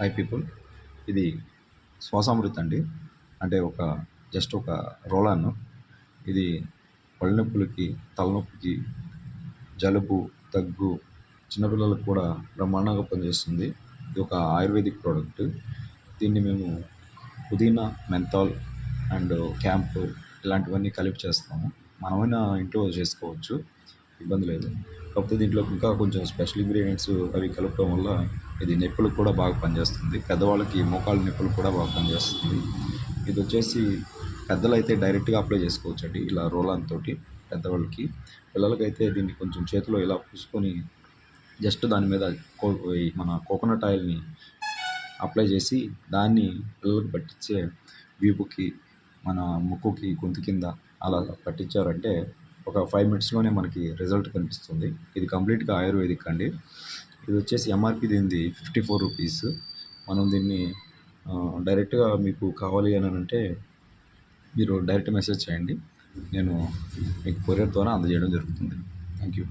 Hi people. ఇది శ్వాసామృత్ అండి. అంటే జస్ట్ ఒక రోల్-ఆన్. ఇది ఒళ్ళు నొప్పులకి, తలనొప్పికి, జలుబు, దగ్గు, చిన్నపిల్లలకు కూడా బ్రహ్మాండంగా పనిచేస్తుంది. ఇది ఒక ఆయుర్వేదిక్ ప్రోడక్ట్. దీన్ని మేము పుదీనా, మెంథాల్ అండ్ క్యాంప్ ఇలాంటివన్నీ కలిపి చేస్తాము. మనమైనా ఇంట్లో చేసుకోవచ్చు, ఇబ్బంది లేదు. కాకపోతే దీంట్లో ఇంకా కొంచెం స్పెషల్ ఇంగ్రీడియంట్స్ అవి కలపడం వల్ల ఇది నొప్పులకు కూడా బాగా పనిచేస్తుంది. పెద్దవాళ్ళకి మోకాళ్ళ నొప్పులకు కూడా బాగా పనిచేస్తుంది. ఇది వచ్చేసి పెద్దలైతే డైరెక్ట్గా అప్లై చేసుకోవచ్చండి, ఇలా రోల్-ఆన్ తోటి. పెద్దవాళ్ళకి, పిల్లలకైతే దీన్ని కొంచెం చేతిలో ఇలా పూసుకొని జస్ట్ దాని మీద మన కోకోనట్ ఆయిల్ని అప్లై చేసి దాన్ని పిల్లలకు పట్టించే వీపుకి, మన ముక్కుకి, గొంతు కింద అలా పట్టించారంటే ఒక 5 మినిట్స్లోనే మనకి రిజల్ట్ కనిపిస్తుంది. ఇది కంప్లీట్గా ఆయుర్వేదిక్ అండి. ఇది వచ్చేసి ఎంఆర్పి దీనిది 54 రూపీస్. మనం దీన్ని డైరెక్ట్గా మీకు కావాలి అని అంటే మీరు డైరెక్ట్ మెసేజ్ చేయండి, నేను మీకు కొరియర్ ద్వారా అందజేయడం జరుగుతుంది. Thank you.